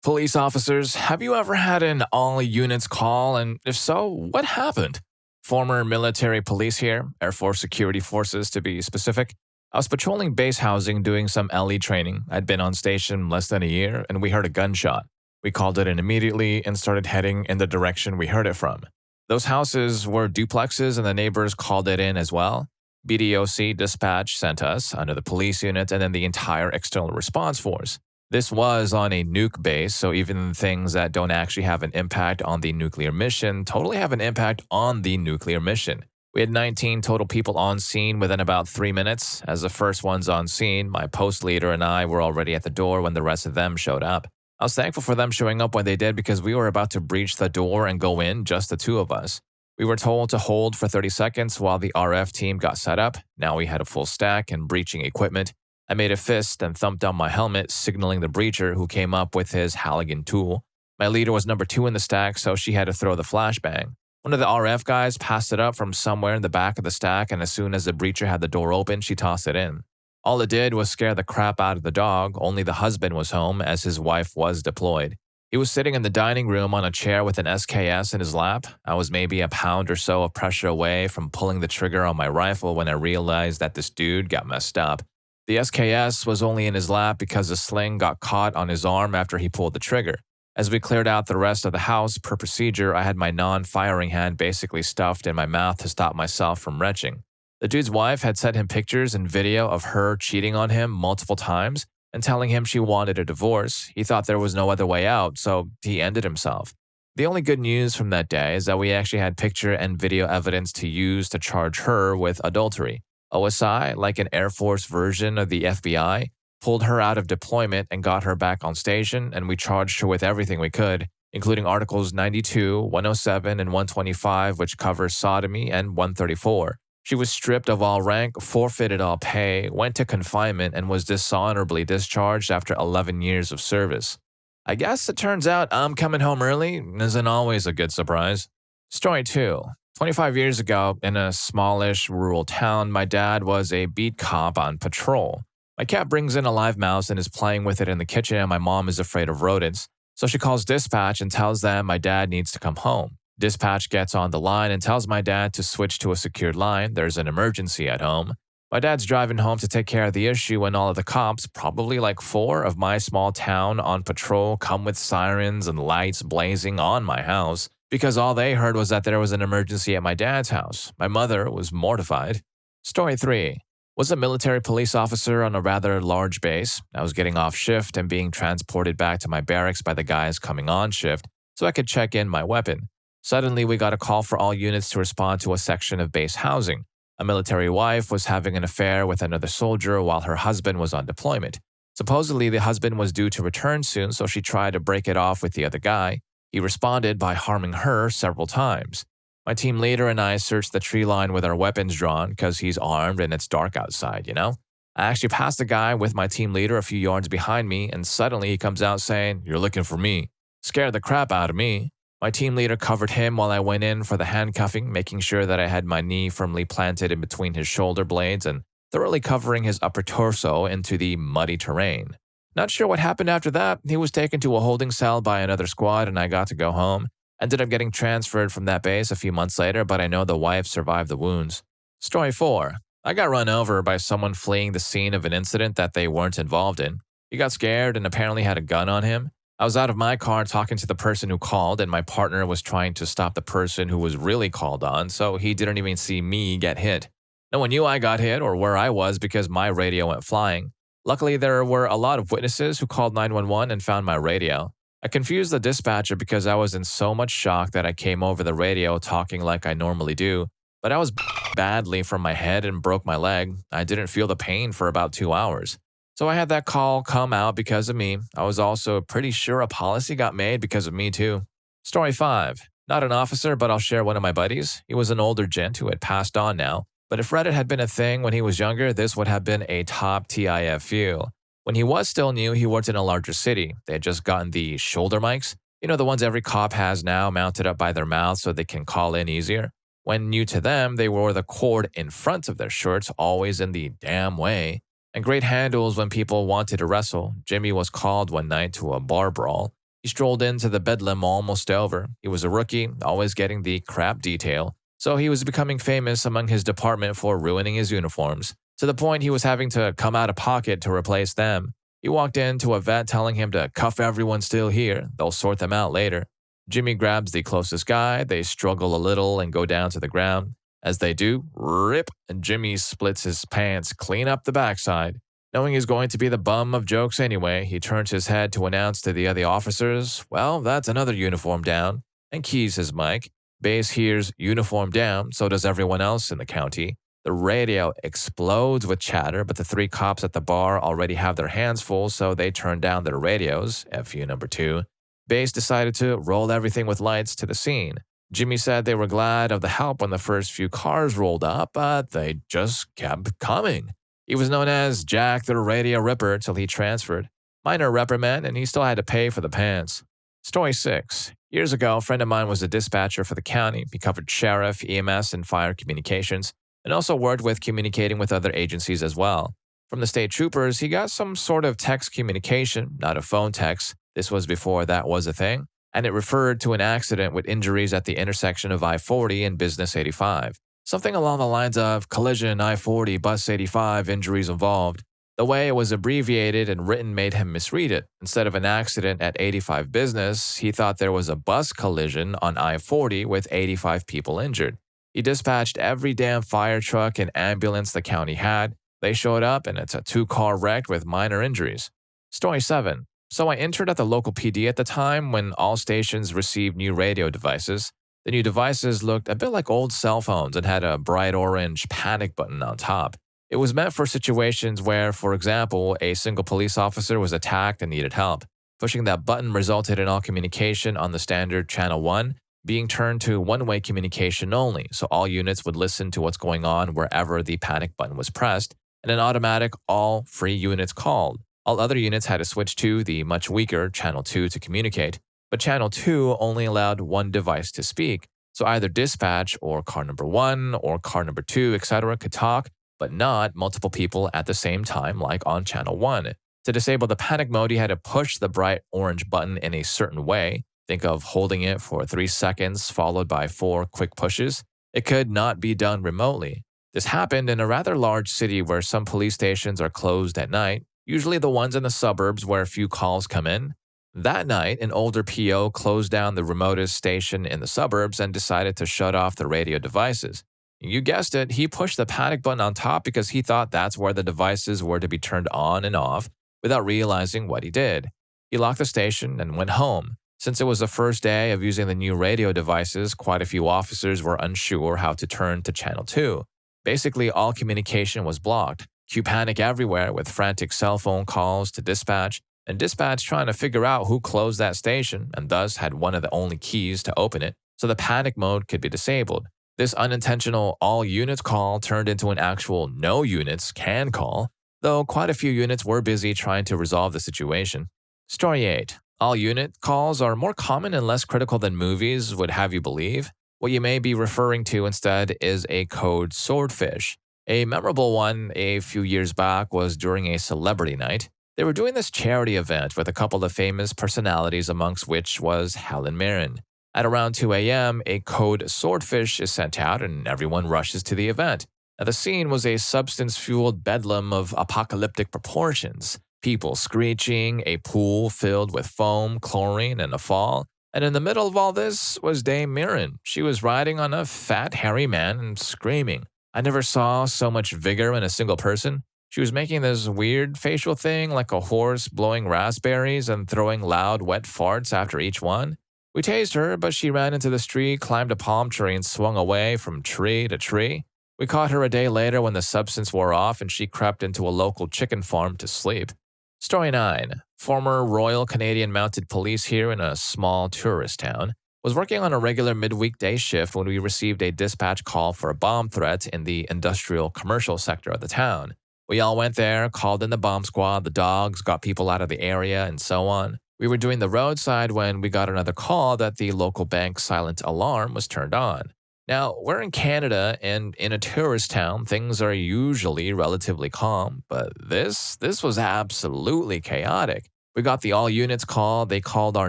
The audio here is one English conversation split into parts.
Police officers, have you ever had an all units call? And if so, what happened? Former military police here, Air Force Security Forces to be specific. I was patrolling base housing doing some LE training. I'd been on station less than a year and we heard a gunshot. We called it in immediately and started heading in the direction we heard it from. Those houses were duplexes and the neighbors called it in as well. BDOC dispatch sent us under the police unit and then the entire external response force. This was on a nuke base, so even things that don't actually have an impact on the nuclear mission totally have an impact on the nuclear mission. We had 19 total people on scene within about 3 minutes. As the first ones on scene, my post leader and I were already at the door when the rest of them showed up. I was thankful for them showing up when they did because we were about to breach the door and go in, just the two of us. We were told to hold for 30 seconds while the RF team got set up. Now we had a full stack and breaching equipment. I made a fist and thumped on my helmet, signaling the breacher who came up with his Halligan tool. My leader was number 2 in the stack, so she had to throw the flashbang. One of the RF guys passed it up from somewhere in the back of the stack, and as soon as the breacher had the door open, she tossed it in. All it did was scare the crap out of the dog. Only the husband was home, as his wife was deployed. He was sitting in the dining room on a chair with an SKS in his lap. I was maybe a pound or so of pressure away from pulling the trigger on my rifle when I realized that this dude got messed up. The SKS was only in his lap because the sling got caught on his arm after he pulled the trigger. As we cleared out the rest of the house, per procedure, I had my non-firing hand basically stuffed in my mouth to stop myself from retching. The dude's wife had sent him pictures and video of her cheating on him multiple times and telling him she wanted a divorce. He thought there was no other way out, so he ended himself. The only good news from that day is that we actually had picture and video evidence to use to charge her with adultery. OSI, like an Air Force version of the FBI, pulled her out of deployment and got her back on station, and we charged her with everything we could, including Articles 92, 107, and 125, which cover sodomy, and 134. She was stripped of all rank, forfeited all pay, went to confinement, and was dishonorably discharged after 11 years of service. I guess it turns out I'm coming home early isn't always a good surprise. Story 2. 25 years ago, in a smallish rural town, my dad was a beat cop on patrol. My cat brings in a live mouse and is playing with it in the kitchen, and my mom is afraid of rodents. So she calls dispatch and tells them my dad needs to come home. Dispatch gets on the line and tells my dad to switch to a secured line. There's an emergency at home. My dad's driving home to take care of the issue when all of the cops, probably like 4 of my small town on patrol, come with sirens and lights blazing on my house. Because all they heard was that there was an emergency at my dad's house. My mother was mortified. Story 3. Was a military police officer on a rather large base. I was getting off shift and being transported back to my barracks by the guys coming on shift so I could check in my weapon. Suddenly, we got a call for all units to respond to a section of base housing. A military wife was having an affair with another soldier while her husband was on deployment. Supposedly, the husband was due to return soon, so she tried to break it off with the other guy. He responded by harming her several times. My team leader and I searched the tree line with our weapons drawn because he's armed and it's dark outside, I actually passed the guy with my team leader a few yards behind me, and suddenly he comes out saying, "You're looking for me." Scared the crap out of me. My team leader covered him while I went in for the handcuffing, making sure that I had my knee firmly planted in between his shoulder blades and thoroughly covering his upper torso into the muddy terrain. Not sure what happened after that. He was taken to a holding cell by another squad and I got to go home. Ended up getting transferred from that base a few months later, but I know the wife survived the wounds. Story 4. I got run over by someone fleeing the scene of an incident that they weren't involved in. He got scared and apparently had a gun on him. I was out of my car talking to the person who called, and my partner was trying to stop the person who was really called on, so he didn't even see me get hit. No one knew I got hit or where I was because my radio went flying. Luckily, there were a lot of witnesses who called 911 and found my radio. I confused the dispatcher because I was in so much shock that I came over the radio talking like I normally do, but I was badly from my head and broke my leg. I didn't feel the pain for about 2 hours. So I had that call come out because of me. I was also pretty sure a policy got made because of me too. Story 5. Not an officer, but I'll share one of my buddies. He was an older gent who had passed on now. But if Reddit had been a thing when he was younger, this would have been a top TIF view. When he was still new, he worked in a larger city. They had just gotten the shoulder mics. The ones every cop has now mounted up by their mouth so they can call in easier. When new to them, they wore the cord in front of their shirts, always in the damn way. And great handles when people wanted to wrestle. Jimmy was called one night to a bar brawl. He strolled into the bedlam almost over. He was a rookie, always getting the crap detail, so he was becoming famous among his department for ruining his uniforms, to the point he was having to come out of pocket to replace them. He walked into a vet telling him to cuff everyone still here, they'll sort them out later. Jimmy grabs the closest guy, they struggle a little and go down to the ground. As they do, rip, and Jimmy splits his pants clean up the backside. Knowing he's going to be the bum of jokes anyway, he turns his head to announce to the other officers, well, that's another uniform down, and keys his mic. Base hears uniform down, so does everyone else in the county. The radio explodes with chatter, but the three cops at the bar already have their hands full, so they turn down their radios, FU number 2. Base decided to roll everything with lights to the scene. Jimmy said they were glad of the help when the first few cars rolled up, but they just kept coming. He was known as Jack the Radio Ripper till he transferred. Minor reprimand, and he still had to pay for the pants. Story 6. Years ago, a friend of mine was a dispatcher for the county. He covered sheriff, EMS, and fire communications, and also worked with communicating with other agencies as well. From the state troopers, he got some sort of text communication, not a phone text. This was before that was a thing, and it referred to an accident with injuries at the intersection of I-40 and Business 85. Something along the lines of collision I-40, bus 85, injuries involved. The way it was abbreviated and written made him misread it. Instead of an accident at 85 Business, he thought there was a bus collision on I-40 with 85 people injured. He dispatched every damn fire truck and ambulance the county had. They showed up, and it's a 2-car wreck with minor injuries. Story 7. So I entered at the local PD at the time when all stations received new radio devices. The new devices looked a bit like old cell phones and had a bright orange panic button on top. It was meant for situations where, for example, a single police officer was attacked and needed help. Pushing that button resulted in all communication on the standard Channel 1 being turned to one-way communication only, so all units would listen to what's going on wherever the panic button was pressed, and an automatic all free units called. All other units had to switch to the much weaker Channel 2 to communicate. But Channel 2 only allowed one device to speak, so either dispatch or car number 1 or car number 2, etc. could talk, but not multiple people at the same time like on Channel 1. To disable the panic mode, you had to push the bright orange button in a certain way. Think of holding it for 3 seconds followed by 4 quick pushes. It could not be done remotely. This happened in a rather large city where some police stations are closed at night, usually the ones in the suburbs where few calls come in. That night, an older PO closed down the remotest station in the suburbs and decided to shut off the radio devices. You guessed it, he pushed the panic button on top because he thought that's where the devices were to be turned on and off without realizing what he did. He locked the station and went home. Since it was the first day of using the new radio devices, quite a few officers were unsure how to turn to Channel 2. Basically, all communication was blocked. Cue panic everywhere with frantic cell phone calls to dispatch, and dispatch trying to figure out who closed that station and thus had one of the only keys to open it so the panic mode could be disabled. This unintentional all units call turned into an actual no units can call, though quite a few units were busy trying to resolve the situation. Story 8. All unit calls are more common and less critical than movies would have you believe. What you may be referring to instead is a code swordfish. A memorable one a few years back was during a celebrity night. They were doing this charity event with a couple of famous personalities, amongst which was Helen Mirren. At around 2 a.m., a code swordfish is sent out and everyone rushes to the event. Now, the scene was a substance-fueled bedlam of apocalyptic proportions. People screeching, a pool filled with foam, chlorine, and a fall. And in the middle of all this was Dame Mirren. She was riding on a fat, hairy man and screaming. I never saw so much vigor in a single person. She was making this weird facial thing like a horse blowing raspberries and throwing loud, wet farts after each one. We tased her, but she ran into the street, climbed a palm tree, and swung away from tree to tree. We caught her a day later when the substance wore off and she crept into a local chicken farm to sleep. Story 9. Former Royal Canadian Mounted Police here in a small tourist town was working on a regular midweek day shift when we received a dispatch call for a bomb threat in the industrial commercial sector of the town. We all went there, called in the bomb squad, the dogs, got people out of the area, and so on. We were doing the roadside when we got another call that the local bank's silent alarm was turned on. Now, we're in Canada, and in a tourist town, things are usually relatively calm, but this was absolutely chaotic. We got the all units call. They called our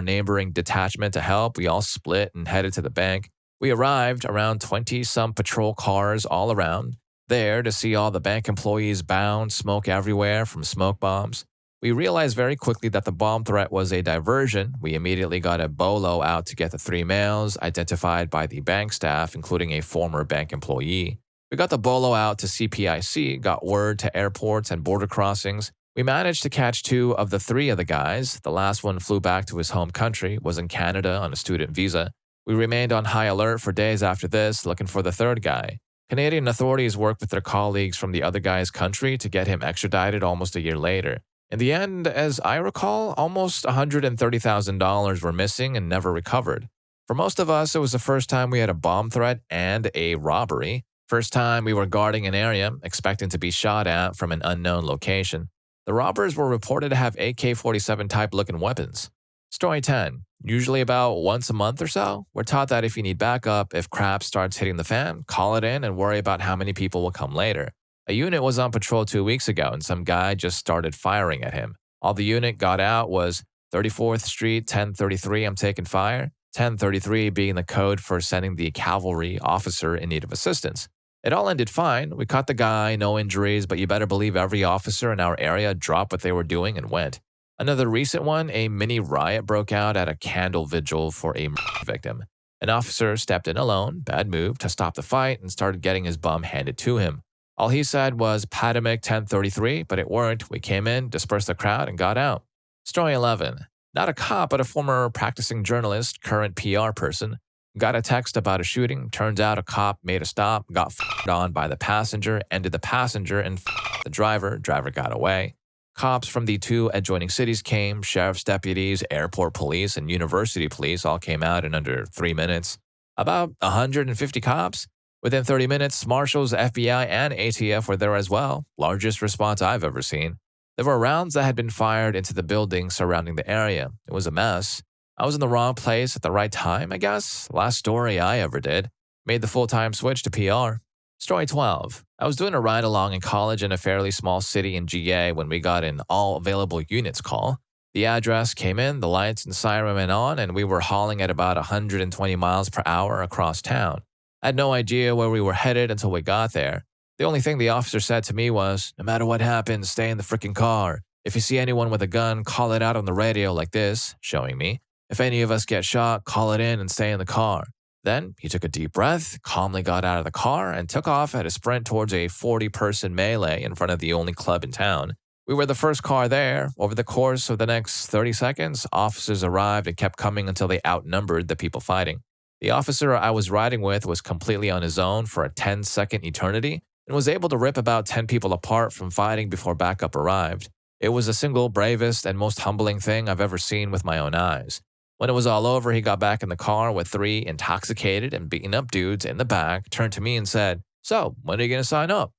neighboring detachment to help. We all split and headed to the bank. We arrived around 20-some patrol cars all around, there to see all the bank employees bound, smoke everywhere from smoke bombs. We realized very quickly that the bomb threat was a diversion. We immediately got a bolo out to get the 3 males, identified by the bank staff, including a former bank employee. We got the bolo out to CPIC, got word to airports and border crossings. We managed to catch 2 of the 3 of the guys. The last one flew back to his home country, was in Canada on a student visa. We remained on high alert for days after this, looking for the 3rd guy. Canadian authorities worked with their colleagues from the other guy's country to get him extradited almost a year later. In the end, as I recall, almost $130,000 were missing and never recovered. For most of us, it was the first time we had a bomb threat and a robbery. First time we were guarding an area, expecting to be shot at from an unknown location. The robbers were reported to have AK-47 type looking weapons. Story 10. Usually about once a month or so, we're taught that if you need backup, if crap starts hitting the fan, call it in and worry about how many people will come later. A unit was on patrol 2 weeks ago and some guy just started firing at him. All the unit got out was 34th Street, 1033, I'm taking fire. 1033 being the code for sending the cavalry officer in need of assistance. It all ended fine. We caught the guy, no injuries, but you better believe every officer in our area dropped what they were doing and went. Another recent one, a mini riot broke out at a candle vigil for a victim. An officer stepped in alone, bad move, to stop the fight and started getting his bum handed to him. All he said was Padamic 1033, but it worked. We came in, dispersed the crowd, and got out. Story 11. Not a cop, but a former practicing journalist, current PR person. Got a text about a shooting. Turns out a cop made a stop, got f***ed on by the passenger, ended the passenger, and f***ed the driver. Driver got away. Cops from the 2 adjoining cities came. Sheriff's deputies, airport police, and university police all came out in under 3 minutes. About 150 cops. Within 30 minutes, marshals, FBI, and ATF were there as well. Largest response I've ever seen. There were rounds that had been fired into the buildings surrounding the area. It was a mess. I was in the wrong place at the right time, I guess. Last story I ever did. Made the full-time switch to PR. Story 12. I was doing a ride-along in college in a fairly small city in GA when we got an all-available units call. The address came in, the lights and siren went on, and we were hauling at about 120 miles per hour across town. I had no idea where we were headed until we got there. The only thing the officer said to me was, no matter what happens, stay in the freaking car. If you see anyone with a gun, call it out on the radio like this, showing me. If any of us get shot, call it in and stay in the car. Then he took a deep breath, calmly got out of the car, and took off at a sprint towards a 40-person melee in front of the only club in town. We were the first car there. Over the course of the next 30 seconds, officers arrived and kept coming until they outnumbered the people fighting. The officer I was riding with was completely on his own for a 10-second eternity and was able to rip about 10 people apart from fighting before backup arrived. It was the single bravest and most humbling thing I've ever seen with my own eyes. When it was all over, he got back in the car with 3 intoxicated and beaten up dudes in the back, turned to me and said, "So, when are you going to sign up?"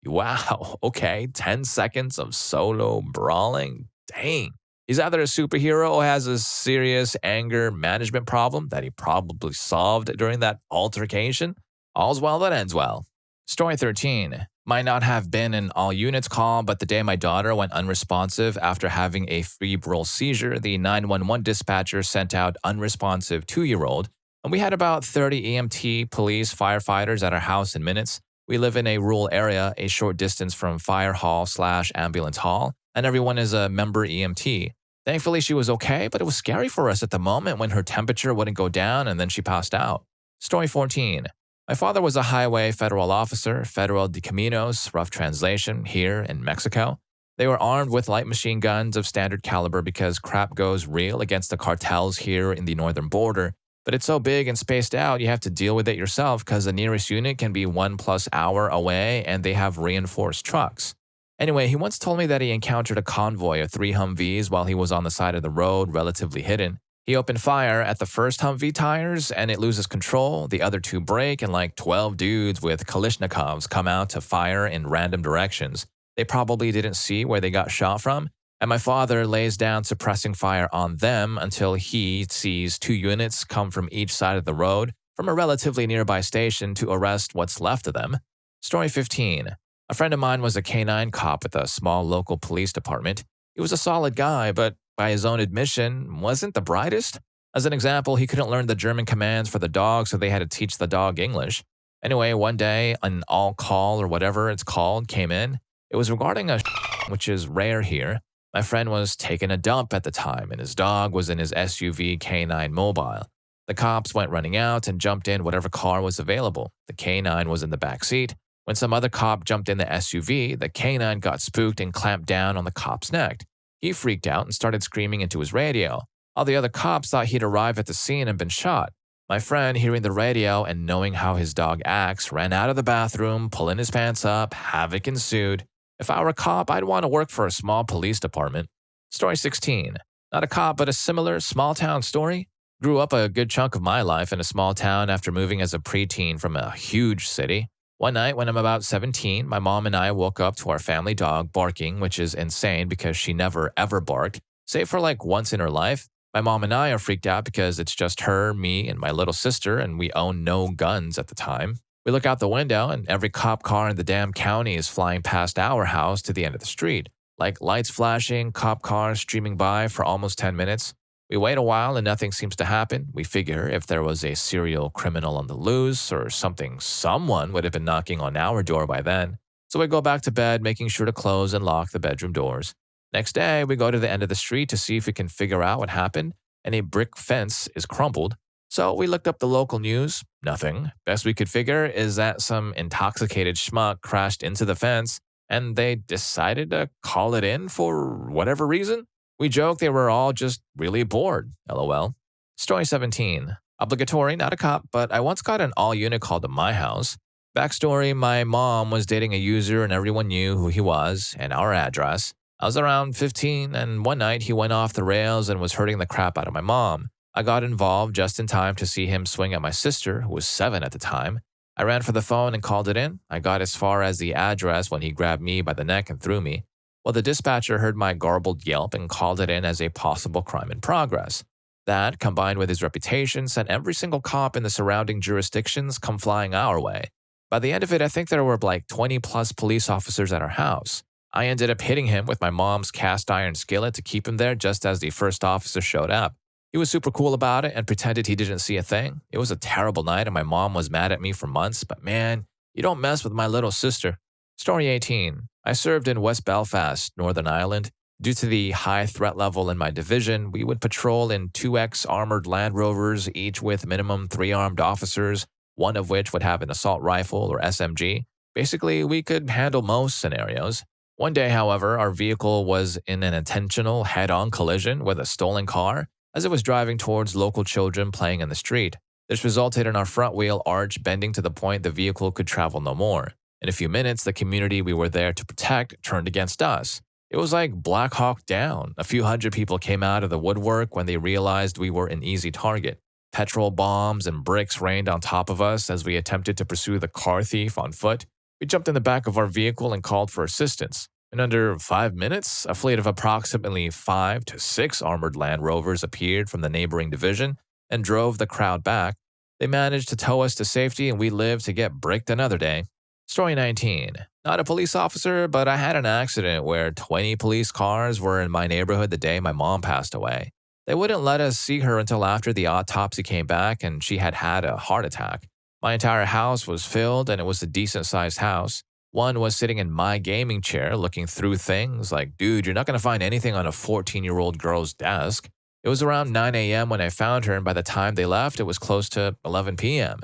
Wow, okay, 10 seconds of solo brawling? Dang. He's either a superhero or has a serious anger management problem that he probably solved during that altercation. All's well that ends well. Story 13. Might not have been an all-units call, but the day my daughter went unresponsive after having a febrile seizure, the 911 dispatcher sent out unresponsive 2-year-old, and we had about 30 EMT, police, firefighters at our house in minutes. We live in a rural area, a short distance from fire hall/ambulance hall, and everyone is a member EMT. Thankfully, she was okay, but it was scary for us at the moment when her temperature wouldn't go down and then she passed out. Story 14. My father was a highway federal officer, Federal de Caminos, rough translation, here in Mexico. They were armed with light machine guns of standard caliber because crap goes real against the cartels here in the northern border. But it's so big and spaced out, you have to deal with it yourself because the nearest unit can be 1+ hour away and they have reinforced trucks. Anyway, he once told me that he encountered a convoy of 3 Humvees while he was on the side of the road, relatively hidden. He opened fire at the first Humvee tires and it loses control. The other 2 break and like 12 dudes with Kalashnikovs come out to fire in random directions. They probably didn't see where they got shot from. And my father lays down suppressing fire on them until he sees 2 units come from each side of the road from a relatively nearby station to arrest what's left of them. Story 15. A friend of mine was a K-9 cop with a small local police department. He was a solid guy, but by his own admission, wasn't the brightest. As an example, he couldn't learn the German commands for the dog, so they had to teach the dog English. Anyway, one day, an all call or whatever it's called came in. It was regarding a which is rare here. My friend was taking a dump at the time, and his dog was in his SUV K9 Mobile. The cops went running out and jumped in whatever car was available. The K9 was in the back seat. When some other cop jumped in the SUV, the K9 got spooked and clamped down on the cop's neck. He freaked out and started screaming into his radio. All the other cops thought he'd arrived at the scene and been shot. My friend, hearing the radio and knowing how his dog acts, ran out of the bathroom, pulling his pants up. Havoc ensued. If I were a cop, I'd want to work for a small police department. Story 16. Not a cop, but a similar small-town story. Grew up a good chunk of my life in a small town after moving as a preteen from a huge city. One night when I'm about 17, my mom and I woke up to our family dog barking, which is insane because she never ever barked, save for like once in her life. My mom and I are freaked out because it's just her, me, and my little sister, and we own no guns at the time. We look out the window, and every cop car in the damn county is flying past our house to the end of the street. Like lights flashing, cop cars streaming by for almost 10 minutes. We wait a while and nothing seems to happen. We figure if there was a serial criminal on the loose or something, someone would have been knocking on our door by then. So we go back to bed, making sure to close and lock the bedroom doors. Next day, we go to the end of the street to see if we can figure out what happened, and a brick fence is crumpled. So we looked up the local news. Nothing. Best we could figure is that some intoxicated schmuck crashed into the fence, and they decided to call it in for whatever reason. We joked they were all just really bored, lol. Story 17. Obligatory, not a cop, but I once got an all-unit call to my house. Backstory, my mom was dating a user and everyone knew who he was and our address. I was around 15, and one night he went off the rails and was hurting the crap out of my mom. I got involved just in time to see him swing at my sister, who was 7 at the time. I ran for the phone and called it in. I got as far as the address when he grabbed me by the neck and threw me. Well, the dispatcher heard my garbled yelp and called it in as a possible crime in progress. That, combined with his reputation, sent every single cop in the surrounding jurisdictions come flying our way. By the end of it, I think there were like 20-plus police officers at our house. I ended up hitting him with my mom's cast iron skillet to keep him there just as the first officer showed up. He was super cool about it and pretended he didn't see a thing. It was a terrible night and my mom was mad at me for months, but man, you don't mess with my little sister. Story 18. I served in West Belfast, Northern Ireland. Due to the high threat level in my division, we would patrol in 2X armored Land Rovers, each with minimum 3 armed officers, one of which would have an assault rifle or SMG. Basically, we could handle most scenarios. One day, however, our vehicle was in an intentional head-on collision with a stolen car as it was driving towards local children playing in the street. This resulted in our front wheel arch bending to the point the vehicle could travel no more. In a few minutes, the community we were there to protect turned against us. It was like Black Hawk Down. A few hundred people came out of the woodwork when they realized we were an easy target. Petrol bombs and bricks rained on top of us as we attempted to pursue the car thief on foot. We jumped in the back of our vehicle and called for assistance. In under 5 minutes, a fleet of approximately 5 to 6 armored Land Rovers appeared from the neighboring division and drove the crowd back. They managed to tow us to safety and we lived to get bricked another day. Story 19. Not a police officer, but I had an accident where 20 police cars were in my neighborhood the day my mom passed away. They wouldn't let us see her until after the autopsy came back and she had had a heart attack. My entire house was filled and it was a decent-sized house. One was sitting in my gaming chair looking through things like, dude, you're not going to find anything on a 14-year-old girl's desk. It was around 9 a.m. when I found her, and by the time they left, it was close to 11 p.m.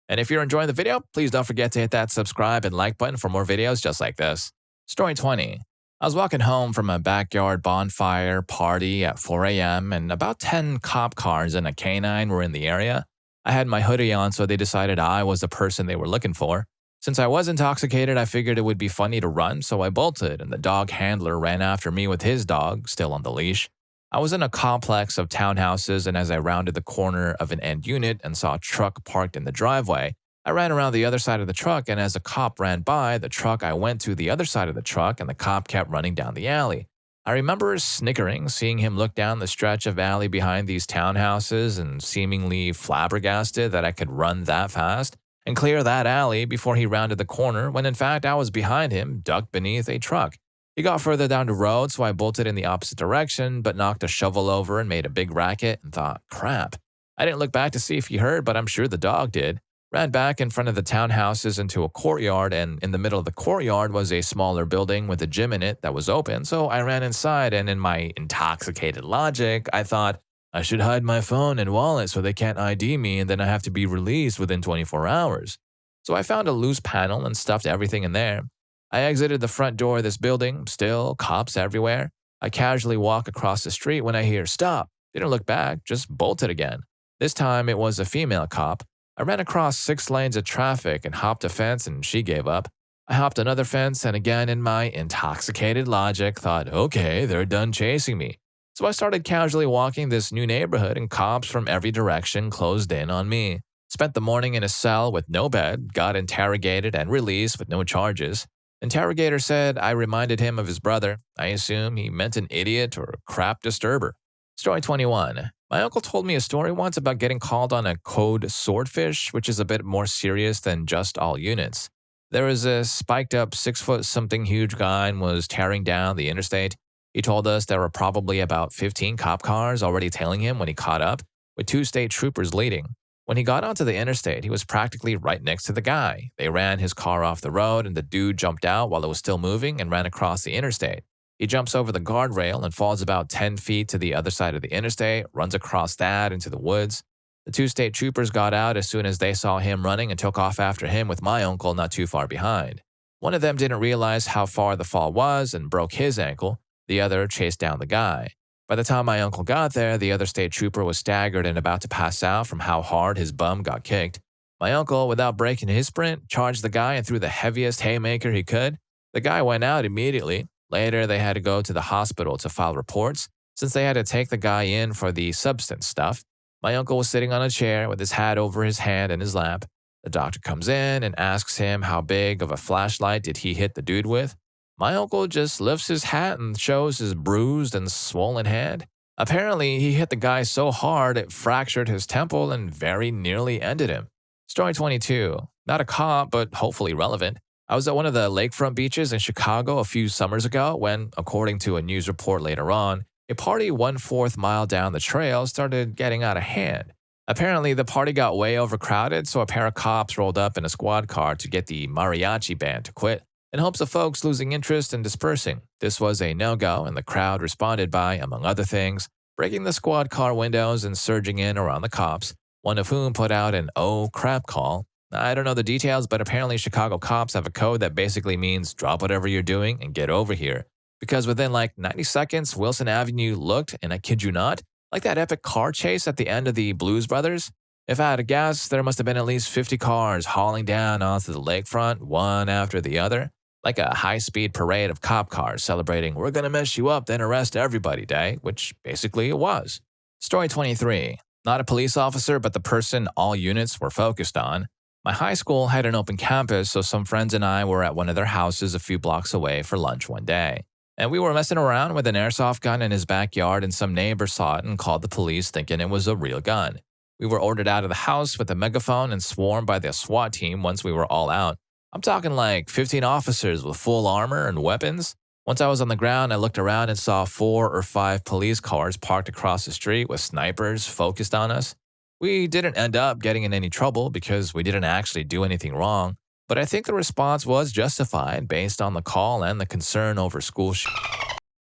And if you're enjoying the video, please don't forget to hit that subscribe and like button for more videos just like this. Story 20. I was walking home from a backyard bonfire party at 4 a.m. and about 10 cop cars and a canine were in the area. I had my hoodie on, so they decided I was the person they were looking for. Since I was intoxicated, I figured it would be funny to run, so I bolted, and the dog handler ran after me with his dog, still on the leash. I was in a complex of townhouses, and as I rounded the corner of an end unit and saw a truck parked in the driveway, I ran around the other side of the truck, and as a cop ran by the truck, I went to the other side of the truck, and the cop kept running down the alley. I remember snickering, seeing him look down the stretch of alley behind these townhouses and seemingly flabbergasted that I could run that fast and clear that alley before he rounded the corner when in fact I was behind him, ducked beneath a truck. He got further down the road, so I bolted in the opposite direction, but knocked a shovel over and made a big racket and thought, crap. I didn't look back to see if he heard, but I'm sure the dog did. Ran back in front of the townhouses into a courtyard, and in the middle of the courtyard was a smaller building with a gym in it that was open, so I ran inside, and in my intoxicated logic, I thought, I should hide my phone and wallet so they can't ID me and then I have to be released within 24 hours. So I found a loose panel and stuffed everything in there. I exited the front door of this building, still cops everywhere. I casually walk across the street when I hear stop. Didn't look back, just bolted again. This time it was a female cop. I ran across 6 lanes of traffic and hopped a fence and she gave up. I hopped another fence and again in my intoxicated logic thought, okay, they're done chasing me. So I started casually walking this new neighborhood and cops from every direction closed in on me. Spent the morning in a cell with no bed, got interrogated and released with no charges. Interrogator said I reminded him of his brother. I assume he meant an idiot or a crap disturber. Story 21. My uncle told me a story once about getting called on a code swordfish, which is a bit more serious than just all units. There was a spiked up 6-foot-something huge guy and was tearing down the interstate. He told us there were probably about 15 cop cars already tailing him when he caught up, with 2 state troopers leading. When he got onto the interstate, he was practically right next to the guy. They ran his car off the road, and the dude jumped out while it was still moving and ran across the interstate. He jumps over the guardrail and falls about 10 feet to the other side of the interstate, runs across that into the woods. The 2 state troopers got out as soon as they saw him running and took off after him with my uncle not too far behind. One of them didn't realize how far the fall was and broke his ankle. The other chased down the guy. By the time my uncle got there, the other state trooper was staggered and about to pass out from how hard his bum got kicked. My uncle, without breaking his sprint, charged the guy and threw the heaviest haymaker he could. The guy went out immediately. Later, they had to go to the hospital to file reports, since they had to take the guy in for the substance stuff. My uncle was sitting on a chair with his hat over his hand in his lap. The doctor comes in and asks him how big of a flashlight did he hit the dude with. My uncle just lifts his hat and shows his bruised and swollen hand. Apparently, he hit the guy so hard it fractured his temple and very nearly ended him. Story 22. Not a cop, but hopefully relevant. I was at one of the Lakefront beaches in Chicago a few summers ago when, according to a news report later on, a party 1/4 mile down the trail started getting out of hand. Apparently, the party got way overcrowded, so a pair of cops rolled up in a squad car to get the mariachi band to quit, in hopes of folks losing interest and dispersing. This was a no-go, and the crowd responded by, among other things, breaking the squad car windows and surging in around the cops, one of whom put out an "oh crap" call. I don't know the details, but apparently Chicago cops have a code that basically means drop whatever you're doing and get over here. Because within like 90 seconds, Wilson Avenue looked, and I kid you not, like that epic car chase at the end of the Blues Brothers. If I had to guess, there must have been at least 50 cars hauling down onto the lakefront, one after the other. Like a high-speed parade of cop cars celebrating "we're gonna mess you up, then arrest everybody" day, which basically it was. Story 23. Not a police officer, but the person all units were focused on. My high school had an open campus, so some friends and I were at one of their houses a few blocks away for lunch one day. And we were messing around with an airsoft gun in his backyard, and some neighbor saw it and called the police thinking it was a real gun. We were ordered out of the house with a megaphone and swarmed by the SWAT team once we were all out. I'm talking like 15 officers with full armor and weapons. Once I was on the ground, I looked around and saw 4 or 5 police cars parked across the street with snipers focused on us. We didn't end up getting in any trouble because we didn't actually do anything wrong, but I think the response was justified based on the call and the concern over school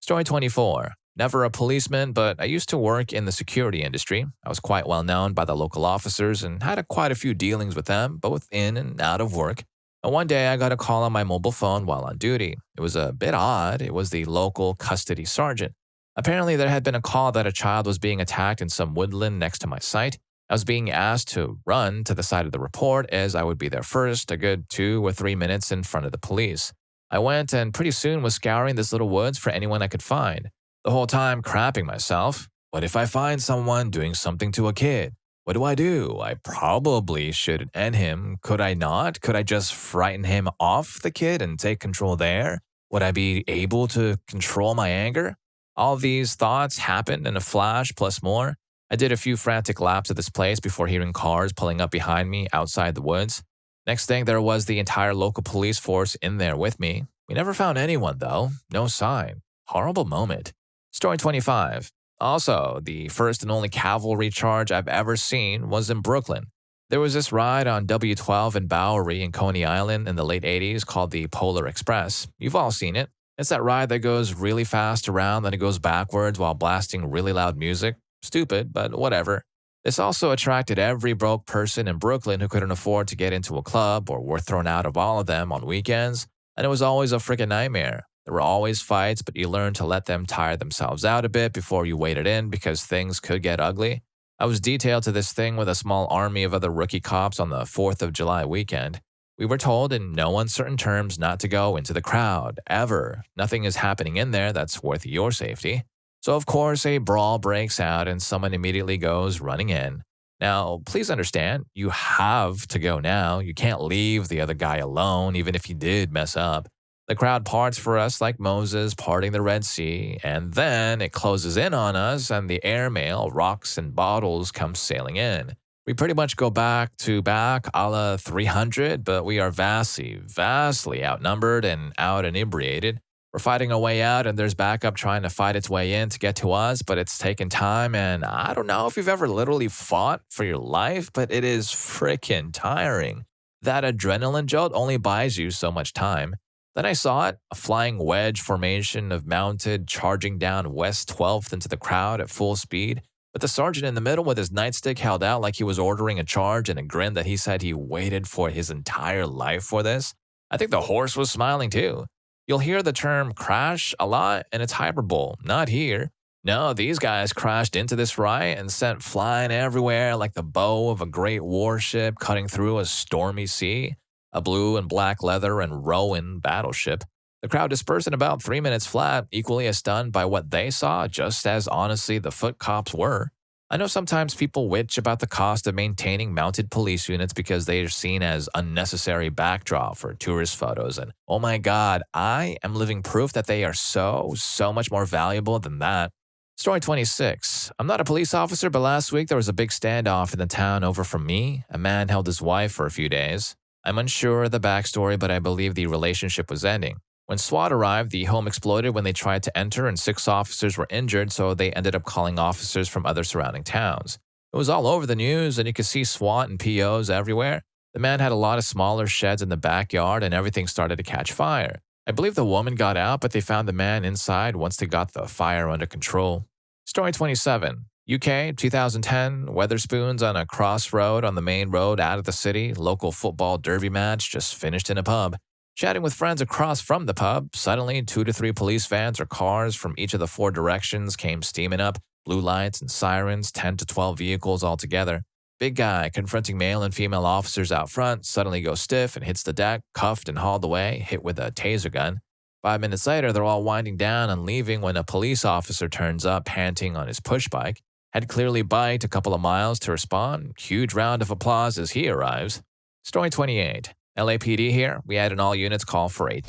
Story 24. Never a policeman, but I used to work in the security industry. I was quite well known by the local officers and had quite a few dealings with them, both in and out of work. And one day I got a call on my mobile phone while on duty. It was a bit odd. It was the local custody sergeant. Apparently there had been a call that a child was being attacked in some woodland next to my site. I was being asked to run to the side of the report as I would be there first, a good 2 or 3 minutes in front of the police. I went and pretty soon was scouring this little woods for anyone I could find. The whole time crapping myself. What if I find someone doing something to a kid? What do? I probably should end him. Could I not? Could I just frighten him off the kid and take control there? Would I be able to control my anger? All these thoughts happened in a flash plus more. I did a few frantic laps of this place before hearing cars pulling up behind me outside the woods. Next thing, there was the entire local police force in there with me. We never found anyone, though. No sign. Horrible moment. Story 25. Also, the first and only cavalry charge I've ever seen was in Brooklyn. There was this ride on W12 in Bowery in Coney Island in the late 80s called the Polar Express. You've all seen it. It's that ride that goes really fast around, then it goes backwards while blasting really loud music. Stupid, but whatever. This also attracted every broke person in Brooklyn who couldn't afford to get into a club or were thrown out of all of them on weekends, and it was always a freaking nightmare. There were always fights, but you learned to let them tire themselves out a bit before you waded in because things could get ugly. I was detailed to this thing with a small army of other rookie cops on the 4th of July weekend. We were told in no uncertain terms not to go into the crowd, ever. Nothing is happening in there that's worth your safety. So, of course, a brawl breaks out and someone immediately goes running in. Now, please understand, you have to go now. You can't leave the other guy alone, even if he did mess up. The crowd parts for us like Moses parting the Red Sea, and then it closes in on us and the airmail, rocks, and bottles come sailing in. We pretty much go back to back a la 300, but we are vastly outnumbered and out inebriated. We're fighting our way out, and there's backup trying to fight its way in to get to us, but it's taken time, and I don't know if you've ever literally fought for your life, but it is freaking tiring. That adrenaline jolt only buys you so much time. Then I saw it, a flying wedge formation of mounted, charging down West 12th into the crowd at full speed, with the sergeant in the middle with his nightstick held out like he was ordering a charge and a grin that he said he waited for his entire life for this. I think the horse was smiling too. You'll hear the term crash a lot, and it's hyperbole, not here. No, these guys crashed into this riot and sent flying everywhere like the bow of a great warship cutting through a stormy sea. A blue and black leather and Rowan battleship. The crowd dispersed in about 3 minutes flat, equally as stunned by what they saw, just as honestly the foot cops were. I know sometimes people witch about the cost of maintaining mounted police units because they are seen as unnecessary backdrop for tourist photos, and oh my god, I am living proof that they are so much more valuable than that. Story 26. I'm not a police officer, but last week there was a big standoff in the town over from me. A man held his wife for a few days. I'm unsure of the backstory, but I believe the relationship was ending. When Swat arrived, the home exploded when they tried to enter and 6 officers were injured, so they ended up calling officers from other surrounding towns. It was all over the news, and you could see SWAT and POs everywhere. The man had a lot of smaller sheds in the backyard, and everything started to catch fire. I believe the woman got out, but they found the man inside once they got the fire under control. Story 27. UK, 2010, Weatherspoons on a crossroad on the main road out of the city, local football derby match just finished in a pub. Chatting with friends across from the pub, suddenly 2 to 3 police vans or cars from each of the 4 directions came steaming up, blue lights and sirens, 10 to 12 vehicles altogether. Big guy confronting male and female officers out front suddenly goes stiff and hits the deck, cuffed and hauled away, hit with a taser gun. 5 minutes later, they're all winding down and leaving when a police officer turns up panting on his push bike. Had clearly biked a couple of miles to respond. Huge round of applause as he arrives. Story 28. LAPD here. We had an all-units call for a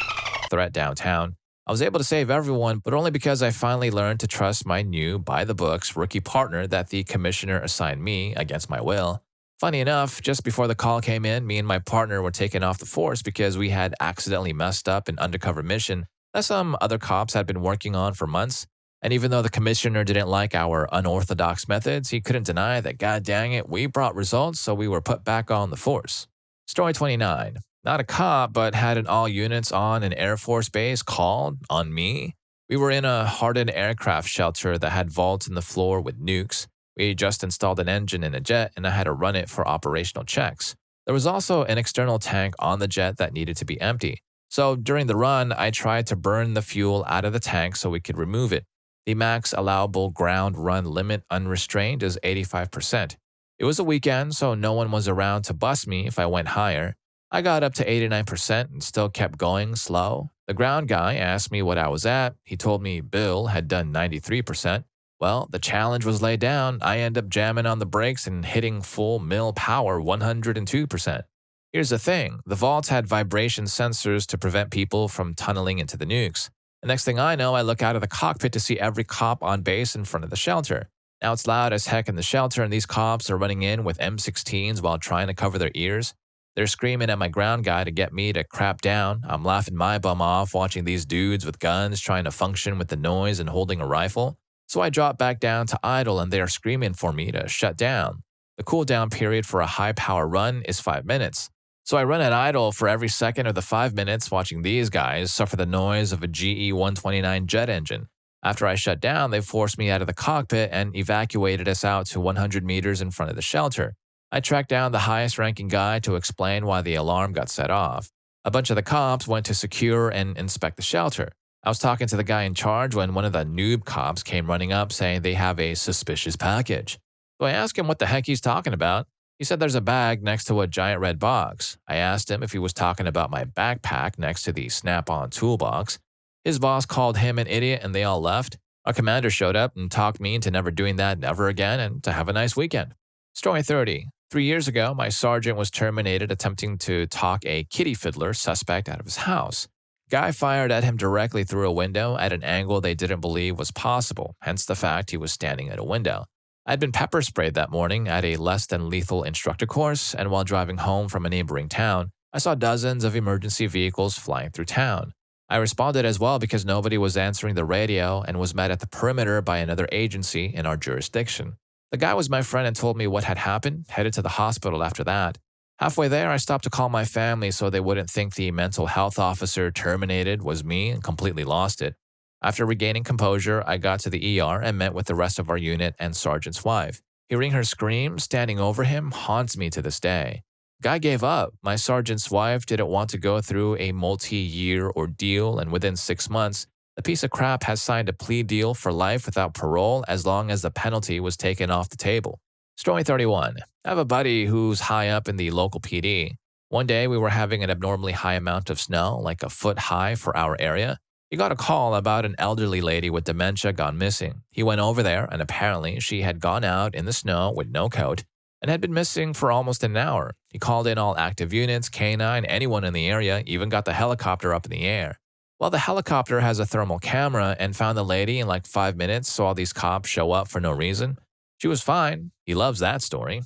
threat downtown. I was able to save everyone, but only because I finally learned to trust my new, by-the-books, rookie partner that the commissioner assigned me against my will. Funny enough, just before the call came in, me and my partner were taken off the force because we had accidentally messed up an undercover mission that some other cops had been working on for months. And even though the commissioner didn't like our unorthodox methods, he couldn't deny that, god dang it, we brought results, so we were put back on the force. Story 29. Not a cop, but had an all units on an Air Force base called on me. We were in a hardened aircraft shelter that had vaults in the floor with nukes. We just installed an engine in a jet, and I had to run it for operational checks. There was also an external tank on the jet that needed to be empty. So during the run, I tried to burn the fuel out of the tank so we could remove it. The max allowable ground run limit unrestrained is 85%. It was a weekend, so no one was around to bust me if I went higher. I got up to 89% and still kept going slow. The ground guy asked me what I was at. He told me Bill had done 93%. Well, the challenge was laid down. I ended up jamming on the brakes and hitting full mill power 102%. Here's the thing. The vaults had vibration sensors to prevent people from tunneling into the nukes. The next thing I know, I look out of the cockpit to see every cop on base in front of the shelter. Now it's loud as heck in the shelter, and these cops are running in with M16s while trying to cover their ears. They're screaming at my ground guy to get me to crap down. I'm laughing my bum off watching these dudes with guns trying to function with the noise and holding a rifle. So I drop back down to idle and they are screaming for me to shut down. The cooldown period for a high power run is 5 minutes. So I run at idle for every second of the 5 minutes watching these guys suffer the noise of a GE 129 jet engine. After I shut down, they forced me out of the cockpit and evacuated us out to 100 meters in front of the shelter. I tracked down the highest ranking guy to explain why the alarm got set off. A bunch of the cops went to secure and inspect the shelter. I was talking to the guy in charge when one of the noob cops came running up saying they have a suspicious package. So I asked him what the heck he's talking about. He said there's a bag next to a giant red box. I asked him if he was talking about my backpack next to the snap-on toolbox. His boss called him an idiot and they all left. Our commander showed up and talked me into never doing that ever again and to have a nice weekend. Story 30. 3 years ago, my sergeant was terminated attempting to talk a kitty fiddler suspect out of his house. Guy fired at him directly through a window at an angle they didn't believe was possible, hence the fact he was standing at a window. I'd been pepper sprayed that morning at a less than lethal instructor course, and while driving home from a neighboring town, I saw dozens of emergency vehicles flying through town. I responded as well because nobody was answering the radio and was met at the perimeter by another agency in our jurisdiction. The guy was my friend and told me what had happened, headed to the hospital after that. Halfway there, I stopped to call my family so they wouldn't think the mental health officer terminated was me and completely lost it. After regaining composure, I got to the ER and met with the rest of our unit and Sergeant's wife. Hearing her scream, standing over him, haunts me to this day. Guy gave up. My sergeant's wife didn't want to go through a multi-year ordeal, and within 6 months, the piece of crap has signed a plea deal for life without parole as long as the penalty was taken off the table. Story 31. I have a buddy who's high up in the local PD. One day, we were having an abnormally high amount of snow, like a foot high for our area. He got a call about an elderly lady with dementia gone missing. He went over there, and apparently she had gone out in the snow with no coat and had been missing for almost an hour. He called in all active units, K9, anyone in the area, even got the helicopter up in the air. Well, the helicopter has a thermal camera and found the lady in like 5 minutes, so all these cops show up for no reason. She was fine. He loves that story.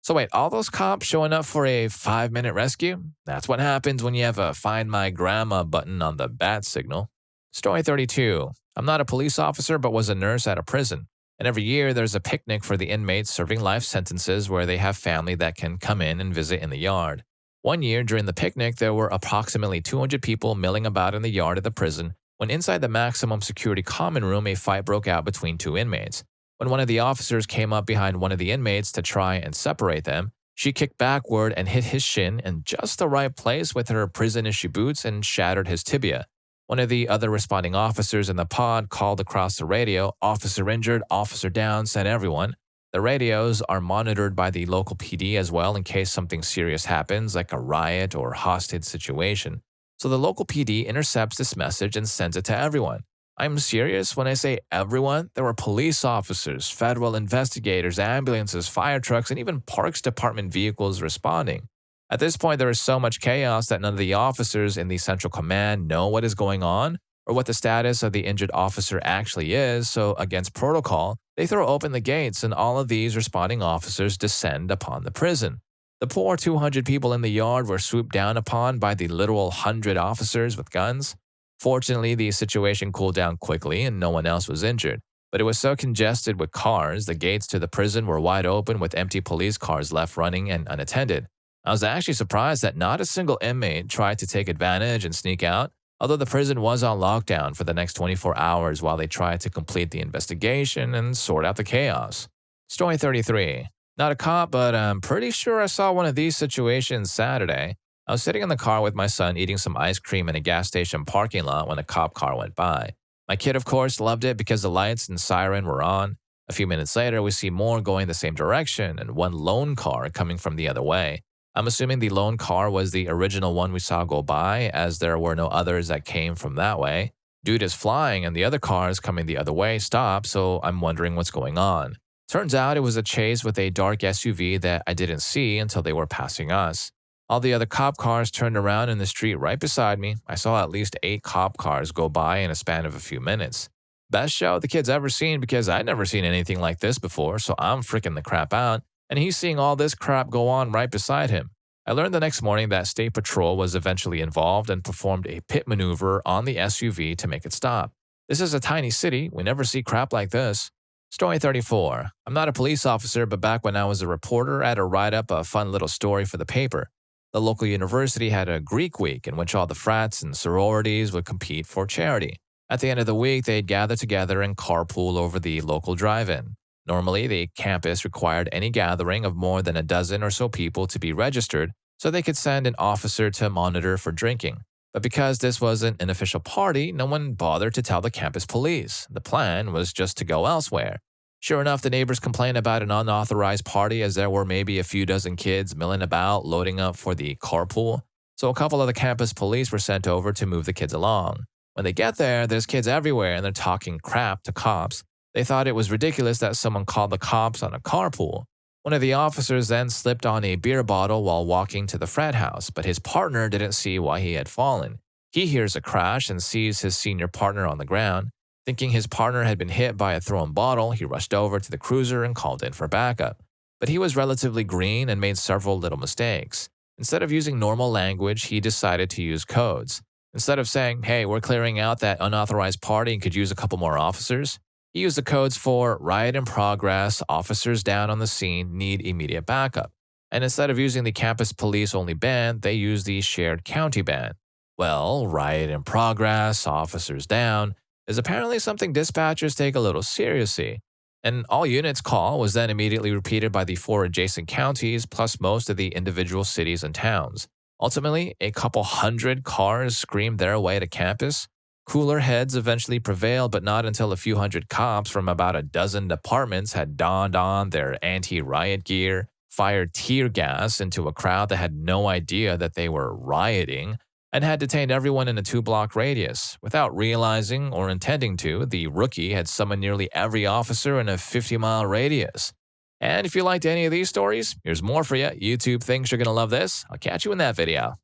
So wait, all those cops showing up for a 5-minute rescue? That's what happens when you have a Find My Grandma button on the bat signal. Story 32. I'm not a police officer but was a nurse at a prison. And every year there's a picnic for the inmates serving life sentences where they have family that can come in and visit in the yard. One year during the picnic, there were approximately 200 people milling about in the yard of the prison when inside the maximum security common room a fight broke out between two inmates. When one of the officers came up behind one of the inmates to try and separate them, she kicked backward and hit his shin in just the right place with her prison-issue boots and shattered his tibia. One of the other responding officers in the pod called across the radio, "Officer injured, officer down," sent everyone. The radios are monitored by the local PD as well in case something serious happens, like a riot or hostage situation. So the local PD intercepts this message and sends it to everyone. I'm serious when I say everyone. There were police officers, federal investigators, ambulances, fire trucks, and even Parks Department vehicles responding. At this point, there is so much chaos that none of the officers in the central command know what is going on or what the status of the injured officer actually is, so against protocol, they throw open the gates and all of these responding officers descend upon the prison. The poor 200 people in the yard were swooped down upon by the literal 100 officers with guns. Fortunately, the situation cooled down quickly and no one else was injured, but it was so congested with cars, the gates to the prison were wide open with empty police cars left running and unattended. I was actually surprised that not a single inmate tried to take advantage and sneak out, although the prison was on lockdown for the next 24 hours while they tried to complete the investigation and sort out the chaos. Story 33. Not a cop, but I'm pretty sure I saw one of these situations Saturday. I was sitting in the car with my son eating some ice cream in a gas station parking lot when a cop car went by. My kid, of course, loved it because the lights and siren were on. A few minutes later, we see more going the same direction and one lone car coming from the other way. I'm assuming the lone car was the original one we saw go by, as there were no others that came from that way. Dude is flying and the other cars coming the other way stop, so I'm wondering what's going on. Turns out it was a chase with a dark SUV that I didn't see until they were passing us. All the other cop cars turned around in the street right beside me. I saw at least 8 cop cars go by in a span of a few minutes. Best show the kid's ever seen because I'd never seen anything like this before, so I'm freaking the crap out. And he's seeing all this crap go on right beside him. I learned the next morning that State Patrol was eventually involved and performed a pit maneuver on the SUV to make it stop. This is a tiny city. We never see crap like this. Story 34. I'm not a police officer, but back when I was a reporter, I had to write up a fun little story for the paper. The local university had a Greek week in which all the frats and sororities would compete for charity. At the end of the week, they'd gather together and carpool over the local drive-in. Normally, the campus required any gathering of more than a dozen or so people to be registered so they could send an officer to monitor for drinking. But because this wasn't an official party, no one bothered to tell the campus police. The plan was just to go elsewhere. Sure enough, the neighbors complained about an unauthorized party as there were maybe a few dozen kids milling about, loading up for the carpool. So a couple of the campus police were sent over to move the kids along. When they get there, there's kids everywhere and they're talking crap to cops. They thought it was ridiculous that someone called the cops on a carpool. One of the officers then slipped on a beer bottle while walking to the frat house, but his partner didn't see why he had fallen. He hears a crash and sees his senior partner on the ground. Thinking his partner had been hit by a thrown bottle, he rushed over to the cruiser and called in for backup. But he was relatively green and made several little mistakes. Instead of using normal language, he decided to use codes. Instead of saying, "Hey, we're clearing out that unauthorized party and could use a couple more officers," he used the codes for riot in progress, officers down on the scene, need immediate backup. And instead of using the campus police only band, they used the shared county band. Well, riot in progress, officers down, is apparently something dispatchers take a little seriously. An all units call was then immediately repeated by the 4 adjacent counties plus most of the individual cities and towns. Ultimately, a couple hundred cars screamed their way to campus. Cooler heads eventually prevailed, but not until a few hundred cops from about a dozen departments had donned on their anti-riot gear, fired tear gas into a crowd that had no idea that they were rioting, and had detained everyone in a 2-block radius. Without realizing or intending to, the rookie had summoned nearly every officer in a 50-mile radius. And if you liked any of these stories, here's more for you. YouTube thinks you're going to love this. I'll catch you in that video.